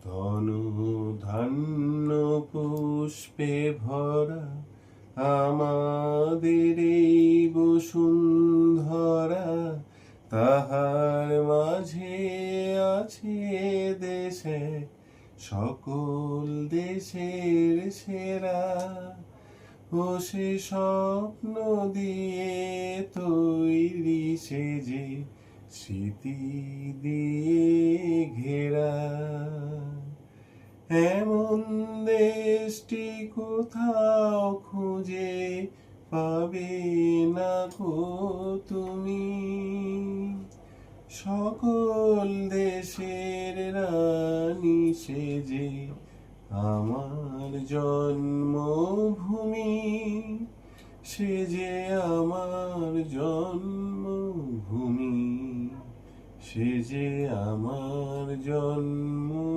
ধন ধান্য পুষ্পে ভরা আমাদের এই বসুন্ধরা, তাহার মাঝে আছে দেশে সকল দেশের সেরা। ও সে স্বপ্ন দিয়ে তৈরি সে যে স্মৃতি দিয়ে ঘেরা। এমন দেশটি কোথাও খুঁজে পাবে না গো তুমি। সকল দেশের রানী সে যে আমার জন্মভূমি, সে যে আমার জন্মভূমি, সে যে আমার জন্ম